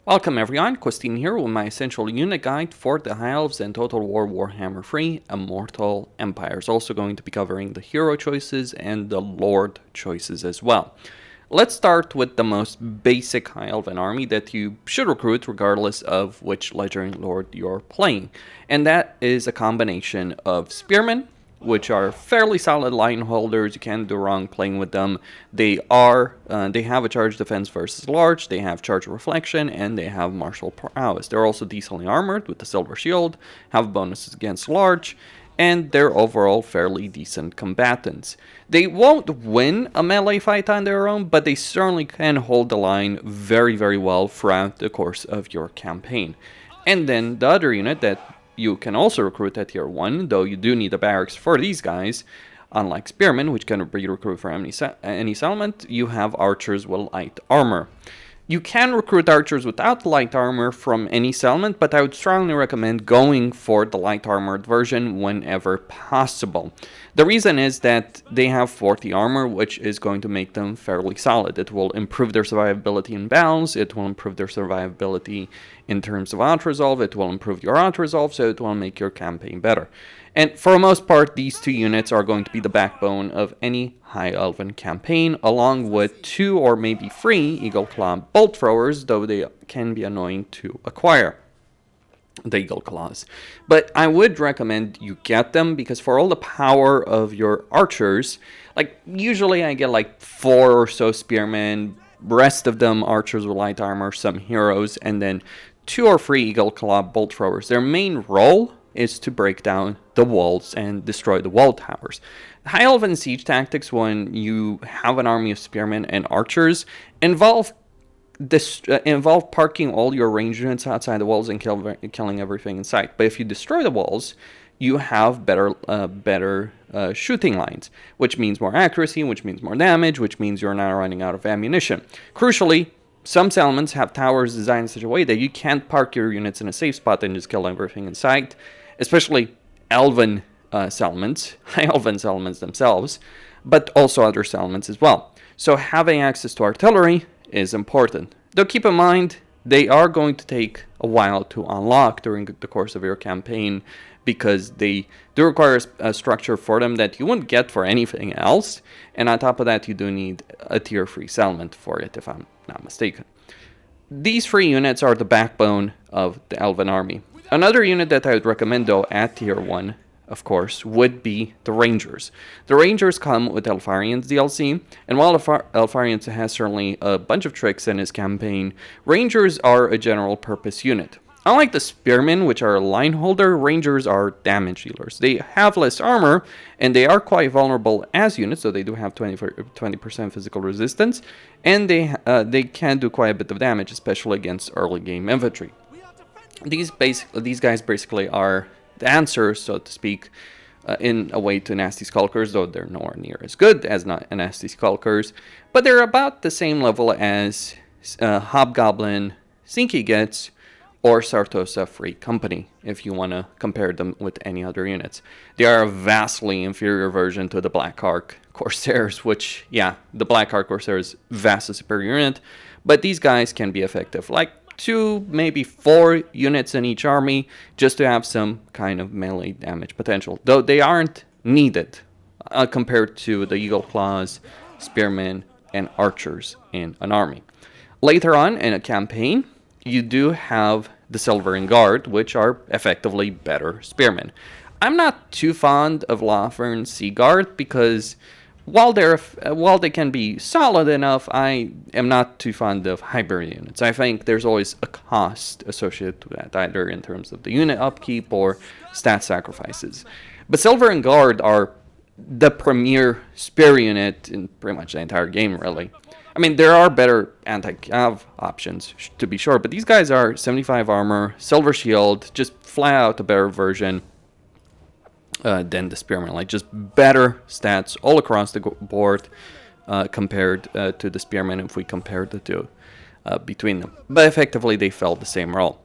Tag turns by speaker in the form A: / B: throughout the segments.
A: Welcome everyone, Christine here with my essential unit guide for the High Elves and Total War Warhammer 3 Immortal Empires. Also going to be covering the hero choices and the lord choices as well. Let's start with the most basic High Elven army that you should recruit regardless of which legendary lord you're playing. And that is a combination of spearmen, which are fairly solid line holders. You can't do wrong playing with them. They have a charge defense versus large, they have charge reflection, and they have martial prowess. They're also decently armored with the silver shield, have bonuses against large, and they're overall fairly decent combatants. They won't win a melee fight on their own, but they certainly can hold the line very, very well throughout the course of your campaign. And then the other unit that you can also recruit at tier 1, though you do need a barracks for these guys. Unlike spearmen, which can be recruited from any settlement, you have archers with light armor. You can recruit archers without light armor from any settlement, but I would strongly recommend going for the light armored version whenever possible. The reason is that they have 40 armor, which is going to make them fairly solid. It will improve their survivability in battles, it will improve their survivability in terms of auto-resolve, it will improve your auto-resolve, so it will make your campaign better. And for the most part, these two units are going to be the backbone of any High Elven campaign, along with 2 or maybe 3 Eagle Claw bolt throwers, though they can be annoying to acquire, the Eagle Claws. But I would recommend you get them, because for all the power of your archers, like usually I get like 4 or so spearmen, rest of them archers with light armor, some heroes, and then 2 or 3 Eagle Claw bolt throwers. Their main role is to break down the walls and destroy the wall towers. High Elven siege tactics, when you have an army of spearmen and archers, involve parking all your ranged units outside the walls and killing everything in sight. But if you destroy the walls, you have better shooting lines, which means more accuracy, which means more damage, which means you're not running out of ammunition. Crucially, some settlements have towers designed in such a way that you can't park your units in a safe spot and just kill everything in sight, especially Elven settlements, High Elven settlements themselves, but also other settlements as well. So having access to artillery is important. Though keep in mind, they are going to take a while to unlock during the course of your campaign, because they do require a structure for them that you wouldn't get for anything else. And on top of that, you do need a tier 3 settlement for it, if I'm not mistaken. These 3 units are the backbone of the Elven army. Another unit that I would recommend, though, at tier 1, of course, would be the Rangers. The Rangers come with Eltharion's DLC, and while Eltharion has certainly a bunch of tricks in his campaign, Rangers are a general purpose unit. Unlike the Spearmen, which are a line holder, Rangers are damage dealers. They have less armor, and they are quite vulnerable as units, so they do have 20% physical resistance, and they can do quite a bit of damage, especially against early game infantry. These guys basically are the answer, so to speak, in a way to Nasty Skulkers, though they're nowhere near as good as Nasty Skulkers, but they're about the same level as Hobgoblin Sinky gets, or Sartosa Free Company, if you want to compare them with any other units. They are a vastly inferior version to the Black Ark Corsairs, which, yeah, the Black Ark Corsairs vastly superior unit, but these guys can be effective. Like 2, maybe 4 units in each army, just to have some kind of melee damage potential, though they aren't needed compared to the Eagle Claws, Spearmen, and Archers in an army. Later on in a campaign, you do have the Silver Guard, which are effectively better spearmen. I'm not too fond of Lothern Sea Guard, because while they can be solid enough, I am not too fond of hybrid units. I think there's always a cost associated to that, either in terms of the unit upkeep or stat sacrifices. But Silver Guard are the premier spear unit in pretty much the entire game, really. I mean, there are better anti-cav options, to be sure, but these guys are 75 armor, silver shield, just flat out a better version than the Spearman. Like, just better stats all across the board compared to the Spearman, if we compare the two between them. But effectively, they fill the same role.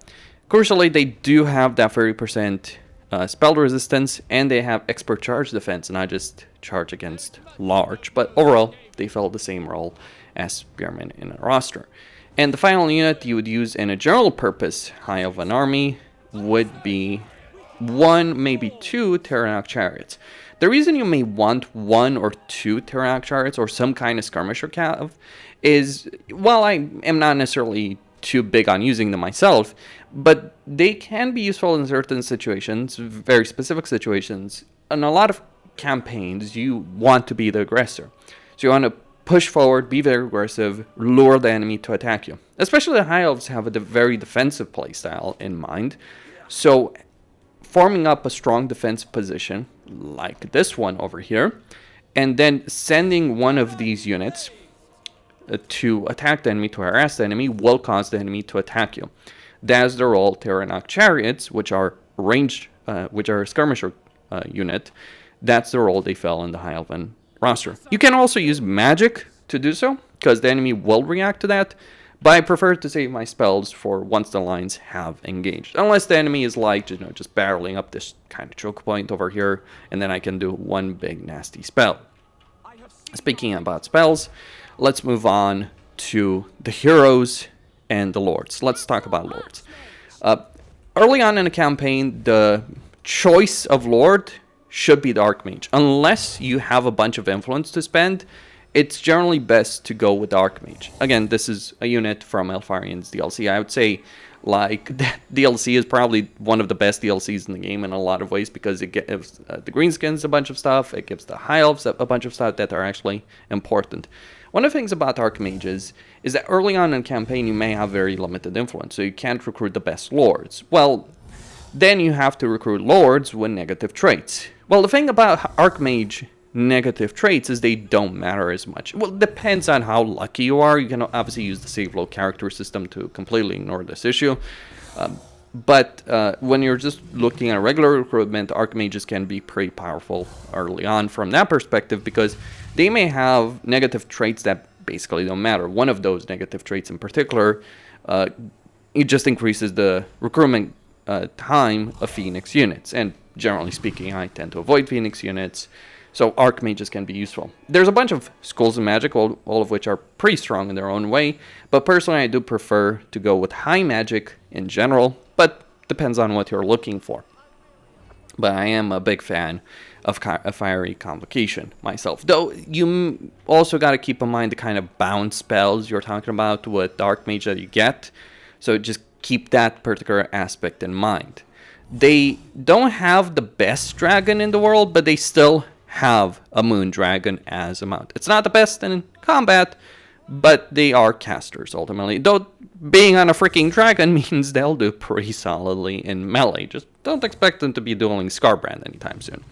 A: Crucially, they do have that 30% spell resistance, and they have expert charge defense, not just charge against large. But overall, they fill the same role as Spearmen in a roster. And the final unit you would use in a general purpose High Elven army would be 1, maybe 2 Terranok chariots. The reason you may want 1 or 2 Terranok chariots or some kind of skirmisher cav is, while I am not necessarily too big on using them myself, but they can be useful in certain situations, very specific situations. In a lot of campaigns, you want to be the aggressor. So you want to push forward, be very aggressive, lure the enemy to attack you. Especially the High Elves have a very defensive playstyle in mind. So forming up a strong defensive position, like this one over here, and then sending one of these units to attack the enemy, to harass the enemy, will cause the enemy to attack you. That's the role Terranok chariots, which are ranged, which are a skirmisher unit, that's the role they fill in the High Elven roster. You can also use magic to do so, because the enemy will react to that, but I prefer to save my spells for once the lines have engaged. Unless the enemy is like, just barreling up this kind of choke point over here, and then I can do one big nasty spell. Speaking about spells, let's move on to the heroes and the lords. Let's talk about lords. Early on in the campaign, the choice of lord should be the Archmage. Unless you have a bunch of influence to spend, it's generally best to go with the Archmage. Again, this is a unit from Eltharion's DLC. I would say, like, that DLC is probably one of the best DLCs in the game in a lot of ways, because it gives the Greenskins a bunch of stuff, it gives the High Elves a bunch of stuff that are actually important. One of the things about Archmages is that early on in the campaign you may have very limited influence, so you can't recruit the best lords. Well, then you have to recruit lords with negative traits. Well, the thing about Archmage negative traits is they don't matter as much. Well, it depends on how lucky you are. You can obviously use the save low character system to completely ignore this issue. But when you're just looking at regular recruitment, Archmages can be pretty powerful early on from that perspective, because they may have negative traits that basically don't matter. One of those negative traits in particular, it just increases the recruitment time of Phoenix units. And generally speaking, I tend to avoid Phoenix units, so Archmages can be useful. There's a bunch of schools of magic, all of which are pretty strong in their own way, but personally I do prefer to go with high magic in general, but depends on what you're looking for. But I am a big fan of Fiery Convocation myself. Though you also got to keep in mind the kind of bound spells you're talking about with the Archmage that you get, so just keep that particular aspect in mind. They don't have the best dragon in the world, but they still have a moon dragon as a mount. It's not the best in combat, but they are casters ultimately. Though being on a freaking dragon means they'll do pretty solidly in melee. Just don't expect them to be dueling Scarbrand anytime soon.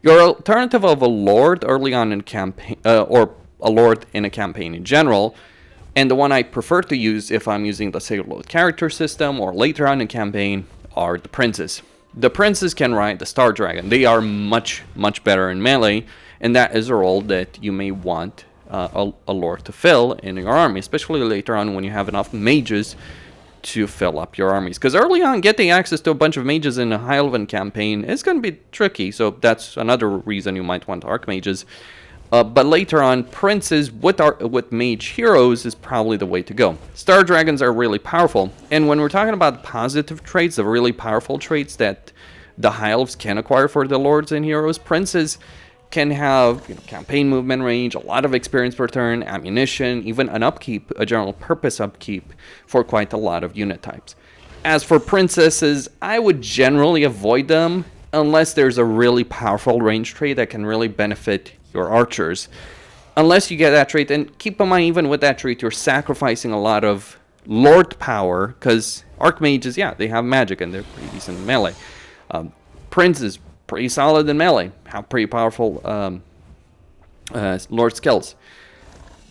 A: Your alternative of a lord early on in campaign, or a lord in a campaign in general, and the one I prefer to use if I'm using the save load character system or later on in campaign, are the princes. The princes can ride the Star Dragon. They are much, much better in melee, and that is a role that you may want a lord to fill in your army, especially later on when you have enough mages to fill up your armies. Because early on, getting access to a bunch of mages in a High Elven campaign is going to be tricky, so that's another reason you might want Archmages. But later on, princes with mage heroes is probably the way to go. Star Dragons are really powerful, and when we're talking about positive traits, the really powerful traits that the High Elves can acquire for the lords and heroes, princes can have campaign movement range, a lot of experience per turn, ammunition, even an upkeep, a general purpose upkeep for quite a lot of unit types. As for princesses, I would generally avoid them unless there's a really powerful range trait that can really benefit your archers. Unless you get that trait, and keep in mind, even with that trait, you're sacrificing a lot of lord power, because Archmages, yeah, they have magic and they're pretty decent in melee. Princes, pretty solid in melee, have pretty powerful lord skills.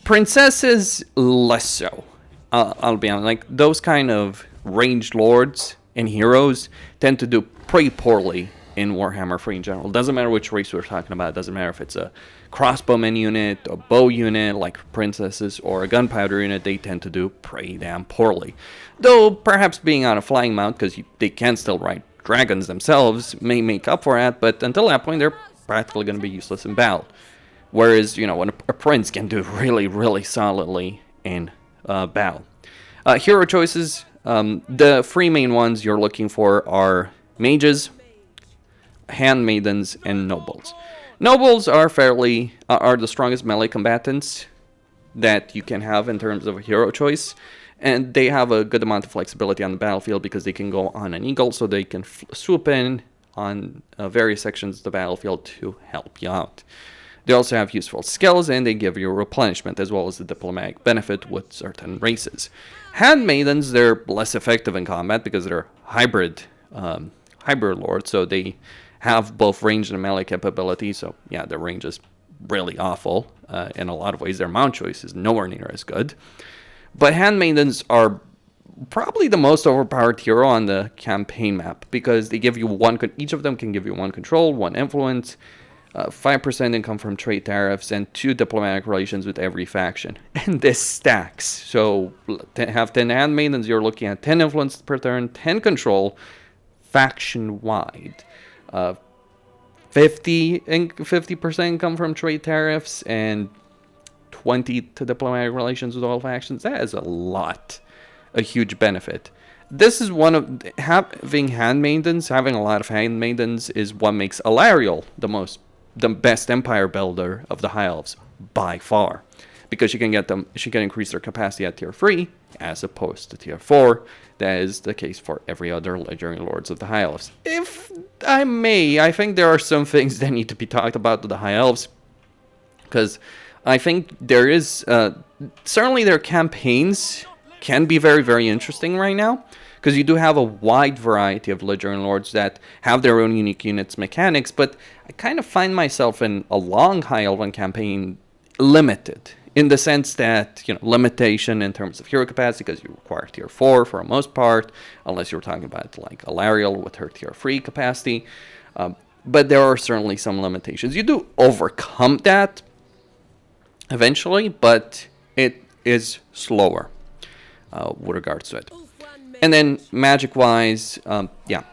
A: Princesses, less so. I'll be honest, like those kind of ranged lords and heroes tend to do pretty poorly in Warhammer 3 in general. Doesn't matter which race we're talking about. Doesn't matter if it's a crossbowman unit, a bow unit like princesses, or a gunpowder unit. They tend to do pretty damn poorly. Though perhaps being on a flying mount, because they can still ride dragons themselves, may make up for that. But until that point, they're practically going to be useless in battle. Whereas, when a prince can do really, really solidly in battle. Hero choices, the three main ones you're looking for are mages, handmaidens, and nobles. Nobles are the strongest melee combatants that you can have in terms of a hero choice, and they have a good amount of flexibility on the battlefield because they can go on an eagle, so they can swoop in on various sections of the battlefield to help you out. They also have useful skills, and they give you replenishment as well as the diplomatic benefit with certain races. Handmaidens, they're less effective in combat because they're hybrid lords, so they have both range and melee capability. So yeah, their range is really awful. In a lot of ways, their mount choice is nowhere near as good. But handmaidens are probably the most overpowered hero on the campaign map because they give you each of them can give you 1 control, 1 influence, 5% income from trade tariffs, and 2 diplomatic relations with every faction. And this stacks. So to have 10 handmaidens, you're looking at 10 influence per turn, 10 control, faction-wide. 50% income from trade tariffs, and 20 to diplomatic relations with all factions. That is a huge benefit. This is one of having a lot of handmaidens is what makes Eltharion the best empire builder of the High Elves by far, because she can increase their capacity at tier 3 as opposed to tier 4. That is the case for every other legendary lords of the High Elves. If I may, I think there are some things that need to be talked about with the High Elves, because I think there is certainly their campaigns can be very, very interesting right now, because you do have a wide variety of legendary lords that have their own unique units mechanics, but I kind of find myself in a long High Elven campaign limited, in the sense that, limitation in terms of hero capacity, because you require tier 4 for the most part, unless you're talking about like Eltharion with her tier 3 capacity. But there are certainly some limitations. You do overcome that eventually, but it is slower with regards to it. And then magic-wise,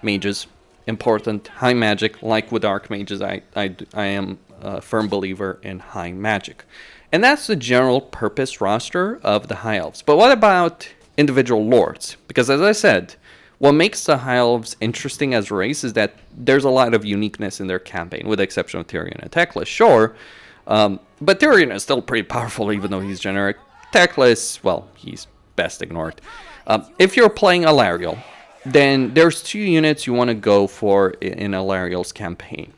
A: mages, important. High magic, like with archmages, I am a firm believer in high magic. And that's the general purpose roster of the High Elves. But what about individual lords? Because as I said, what makes the High Elves interesting as a race is that there's a lot of uniqueness in their campaign, with the exception of Tyrion and Teclis, sure. But Tyrion is still pretty powerful, even though he's generic. Teclis, well, he's best ignored. If you're playing Eltharion, then there's 2 units you want to go for in Eltharion's campaign.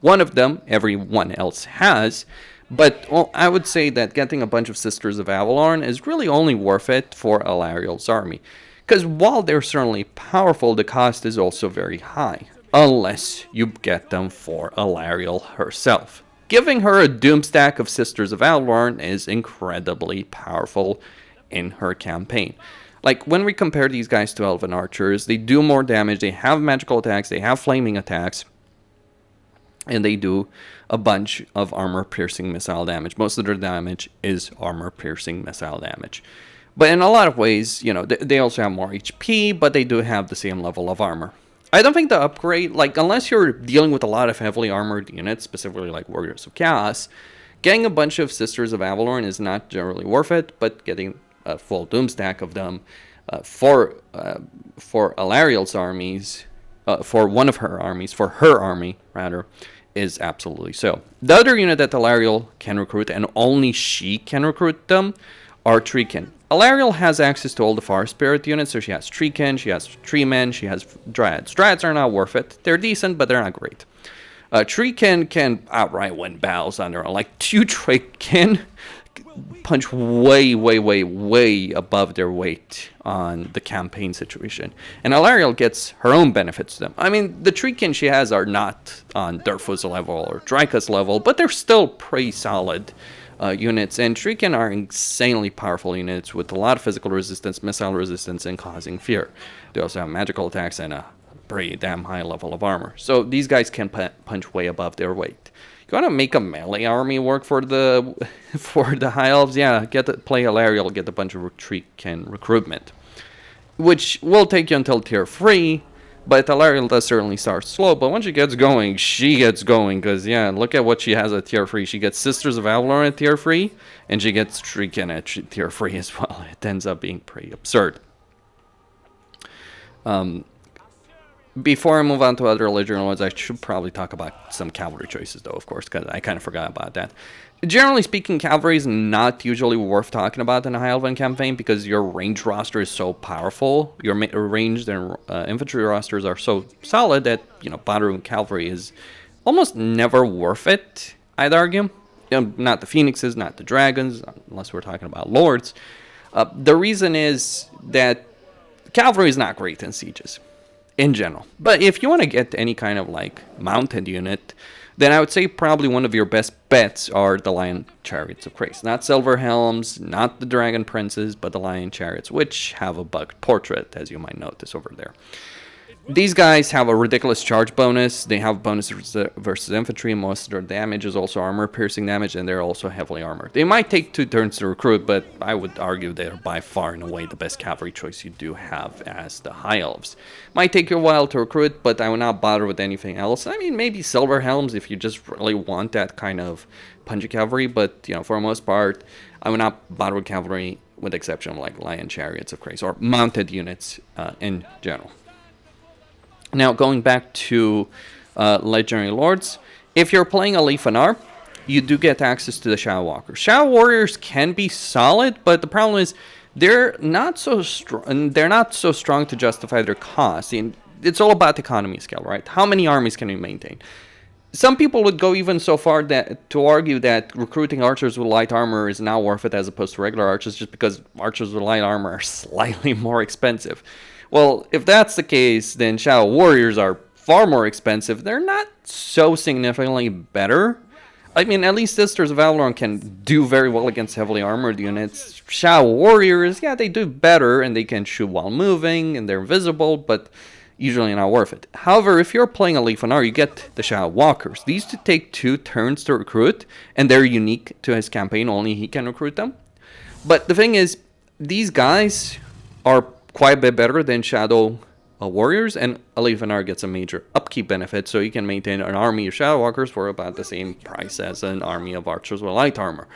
A: One of them, everyone else has, but I would say that getting a bunch of Sisters of Avalon is really only worth it for Eltharion's army. Because while they're certainly powerful, the cost is also very high, unless you get them for Eltharion herself. Giving her a doom stack of Sisters of Avalon is incredibly powerful in her campaign. Like, when we compare these guys to Elven Archers, they do more damage, they have magical attacks, they have flaming attacks, and they do a bunch of armor-piercing missile damage. Most of their damage is armor-piercing missile damage. But in a lot of ways, they also have more HP, but they do have the same level of armor. I don't think the upgrade, unless you're dealing with a lot of heavily armored units, specifically like Warriors of Chaos, getting a bunch of Sisters of Avalon is not generally worth it, but getting a full doom stack of them for Eltharion's armies, for her army rather, is absolutely so. The other unit that Eltharion can recruit, and only she can recruit them, are Treekin. Eltharion has access to all the Far Spirit units, so she has Treekin, she has Treemen, she has Dryads. Dryads are not worth it. They're decent, but they're not great. Treekin can outright win battles on their own. Like, 2 Treekin punch way, way, way, way above their weight on the campaign situation. And Eltharion gets her own benefits to them. I mean, the Treekin she has are not on Durfus level or Drykus level, but they're still pretty solid units. And Treekin are insanely powerful units with a lot of physical resistance, missile resistance, and causing fear. They also have magical attacks and a pretty damn high level of armor. So these guys can punch way above their weight. You want to make a melee army work for the High Elves? Yeah, play Eltharion, get a bunch of Treekin recruitment, which will take you until tier 3, But Eltharion does certainly start slow, but once she gets going, because, yeah, look at what she has at tier 3. She gets Sisters of Avalon at tier 3, and she gets Shrieking at tier 3 as well. It ends up being pretty absurd. Before I move on to other Legendary Lords, I should probably talk about some cavalry choices, though, of course, because I kind of forgot about that. Generally speaking, cavalry is not usually worth talking about in a High Elven campaign because your range roster is so powerful. Your ranged and infantry rosters are so solid that, you know, bothering cavalry is almost never worth it, I'd argue. You know, not the Phoenixes, not the Dragons, unless we're talking about Lords. The reason is that cavalry is not great in sieges in general. But if you want to get any kind of like mounted unit, then I would say probably one of your best bets are the Lion Chariots of Crix. Not Silver Helms, not the Dragon Princes, but the Lion Chariots, which have a bugged portrait, as you might notice over there. These guys have a ridiculous charge bonus. They have bonus versus infantry. Most of their damage is also armor-piercing damage, and they're also heavily armored. They might take 2 turns to recruit, but I would argue they're by far and away the best cavalry choice you do have as the High Elves. Might take you a while to recruit, but I would not bother with anything else. I mean, maybe Silver Helms if you just really want that kind of punchy cavalry, but, you know, for the most part, I would not bother with cavalry, with the exception of, like, Lion Chariots of Crix, or mounted units in general. Now, going back to Legendary Lords, if you're playing a Lefanar, you do get access to the Shadow Walkers. Shadow Warriors can be solid, but the problem is they're not so strong. They're not so strong to justify their cost. And it's all about economy scale, right? How many armies can you maintain? Some people would go even so far that to argue that recruiting archers with light armor is now worth it as opposed to regular archers, just because archers with light armor are slightly more expensive. Well, if that's the case, then Shadow Warriors are far more expensive. They're not so significantly better. I mean, at least Sisters of Avalon can do very well against heavily armored units. Shadow Warriors, yeah, they do better, and they can shoot while moving, and they're visible, but usually not worth it. However, if you're playing a Lefanar, you get the Shadow Walkers. These two take 2 turns to recruit, and they're unique to his campaign. Only he can recruit them. But the thing is, these guys are quite a bit better than Shadow Warriors, and a Lefanar gets a major upkeep benefit, so you can maintain an army of Shadow Walkers for about the same price as an army of archers with light armor.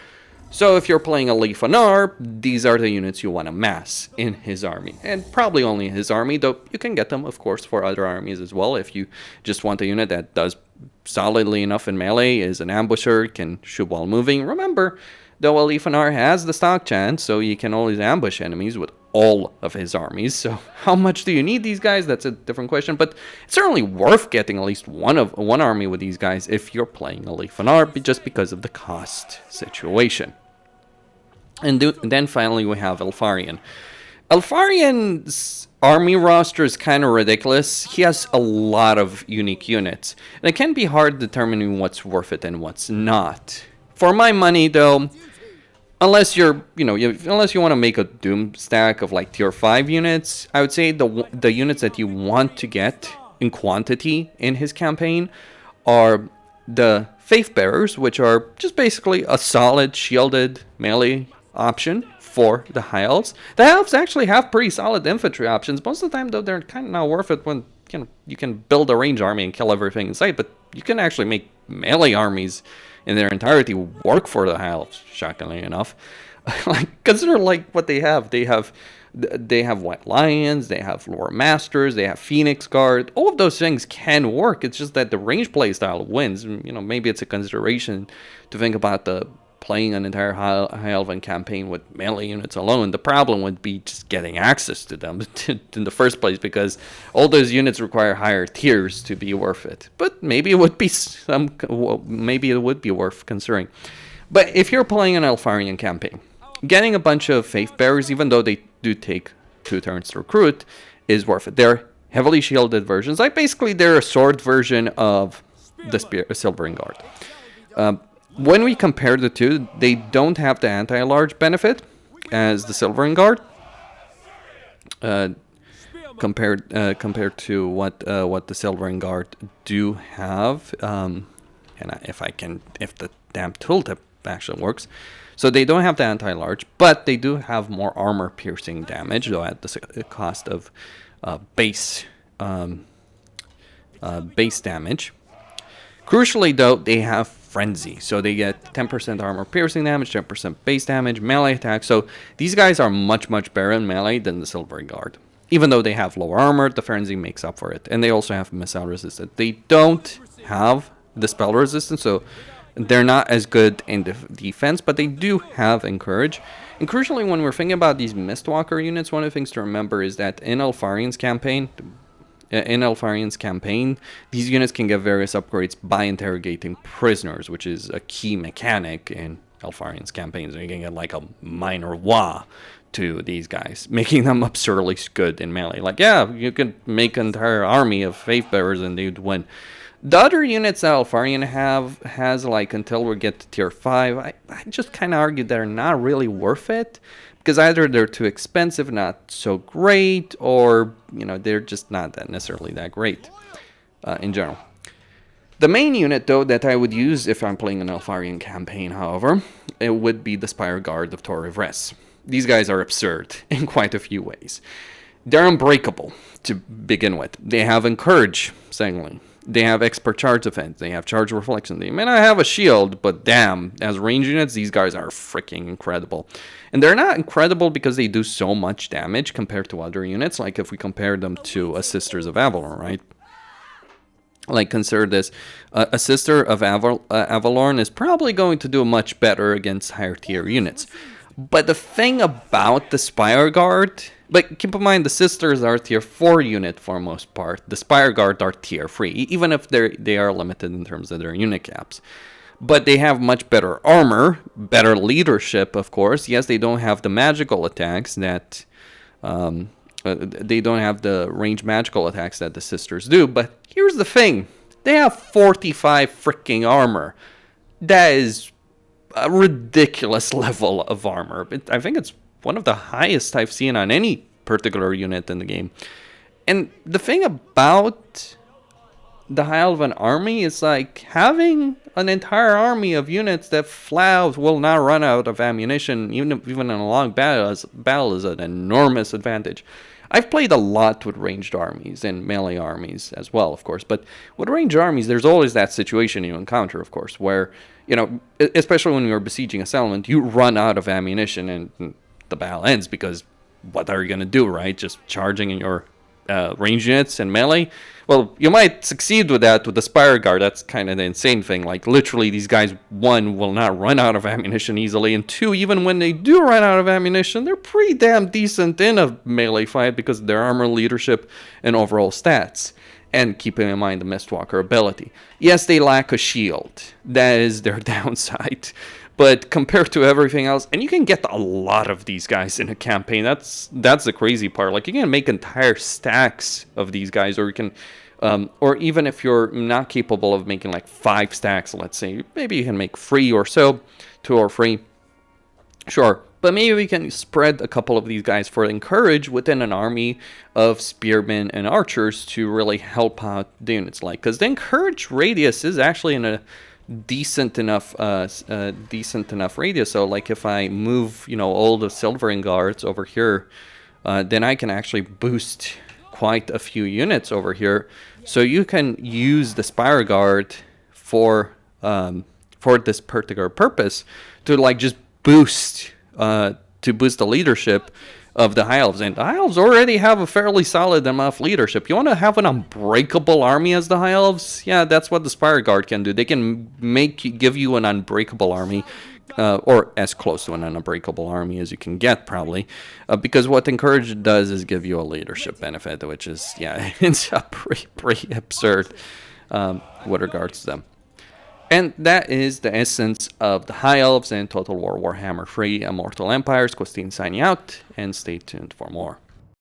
A: So if you're playing a Lefanar, these are the units you want to mass in his army, and probably only his army, though you can get them, of course, for other armies as well. If you just want a unit that does solidly enough in melee, is an ambusher, can shoot while moving. Remember, though, a Lefanar has the stock chance, so you can always ambush enemies with all of his armies. So how much do you need these guys? That's a different question, but it's certainly worth getting at least one army with these guys if you're playing a Lefanar, just because of the cost situation. And then finally we have Eltharion. Eltharion's army roster is kind of ridiculous. He has a lot of unique units, and it can be hard determining what's worth it and what's not. For my money, though, unless you're, unless you want to make a doom stack of like tier 5 units, I would say the units that you want to get in quantity in his campaign are the Faith Bearers, which are just basically a solid shielded melee option for the High Elves. The High Elves actually have pretty solid infantry options. Most of the time, though, they're kind of not worth it when you can build a range army and kill everything in sight, but you can actually make melee armies in their entirety work for the High Elves, shockingly enough. Like, consider like what they have. They have White Lions, they have Lore Masters, they have Phoenix Guard. All of those things can work. It's just that the range play style wins. Maybe it's a consideration to think about playing an entire High Elven campaign with melee units alone. The problem would be just getting access to them in the first place, because all those units require higher tiers to be worth it. But maybe it would be worth considering. But if you're playing an Eltharion campaign, getting a bunch of Faith Bearers, even though they do take 2 turns to recruit, is worth it. They're heavily shielded versions. Like, basically, they're a sword version of the Silvering Guard. When we compare the two, they don't have the anti-large benefit as the Silvering Guard, compared to what the Silvering Guard do have. If the damn tooltip actually works. So they don't have the anti-large, but they do have more armor-piercing damage, though at the cost of base base damage. Crucially, though, they have Frenzy, so they get 10% armor piercing damage, 10% base damage, melee attack. So these guys are much better in melee than the Silvery Guard. Even though they have lower armor, the Frenzy makes up for it. And they also have missile resistance. They don't have the spell resistance, so they're not as good in defense, but they do have Encourage. And crucially, when we're thinking about these Mistwalker units, one of the things to remember is that in Eltharion's campaign, these units can get various upgrades by interrogating prisoners, which is a key mechanic in Eltharion's campaigns. So you can get like a minor Wa to these guys, making them absurdly good in melee. Like, yeah, you could make an entire army of Faith Bearers and they'd win. The other units that Eltharion has, like, until we get to tier 5, I just kind of argue they're not really worth it. Because either they're too expensive, not so great, or, you know, they're just not that necessarily that great in general. The main unit, though, that I would use if I'm playing an Eltharion campaign, however, it would be the Spire Guard of Tor Ivres. These guys are absurd in quite a few ways. They're unbreakable to begin with. They have Encourage, secondly. They have Expert Charge Defense. They have Charge Reflection. They may not have a shield, but damn, as range units, these guys are freaking incredible. And they're not incredible because they do so much damage compared to other units, like if we compare them to a Sisters of Avalorn, right? Like, consider this. A Sister of Avalorn is probably going to do much better against higher tier units. But the thing about the Spire Guard... But keep in mind, the Sisters are tier 4 unit for most part. The Spire Guard are tier 3, even if they are limited in terms of their unit caps. But they have much better armor, better leadership, of course. Yes, they don't have the magical attacks that... they don't have the range magical attacks that the Sisters do. But here's the thing. They have 45 freaking armor. That is a ridiculous level of armor. I think it's one of the highest I've seen on any particular unit in the game. And the thing about the High Elven army is like having an entire army of units that flat out will not run out of ammunition, even in a long battle is an enormous advantage. I've played a lot with ranged armies and melee armies as well, of course. But with ranged armies, there's always that situation you encounter, of course, where, you know, especially when you're besieging a settlement, you run out of ammunition and the battle ends, because what are you going to do, right? Just charging in your range units and melee? Well, you might succeed with that with the Spire Guard. That's kind of the insane thing. Like, literally, these guys, 1, will not run out of ammunition easily, and 2, even when they do run out of ammunition, they're pretty damn decent in a melee fight because of their armor, leadership, and overall stats. And keeping in mind the Mistwalker ability. Yes, they lack a shield. That is their downside. But compared to everything else, and you can get a lot of these guys in a campaign. That's the crazy part. Like, you can make entire stacks of these guys, or you can, or even if you're not capable of making like 5 stacks, let's say, maybe you can make 3 or so, 2 or 3. Sure, but maybe we can spread a couple of these guys for Encourage within an army of spearmen and archers to really help out the units. Like, because the Encourage radius is actually in a decent enough radius. So like, if I move, you know, all the Silvering Guards over here, then I can actually boost quite a few units over here. So you can use the Spire Guard for this particular purpose, to like just boost the leadership of the High Elves. And the High Elves already have a fairly solid amount of leadership. You want to have an unbreakable army as the High Elves? Yeah, that's what the Spire Guard can do. They can give you an unbreakable army, or as close to an unbreakable army as you can get, probably. Because what Encourage does is give you a leadership benefit, which is, yeah, it's a pretty absurd with regards to them. And that is the essence of the High Elves and Total War Warhammer 3 Immortal Empires. Costin signing out, and stay tuned for more.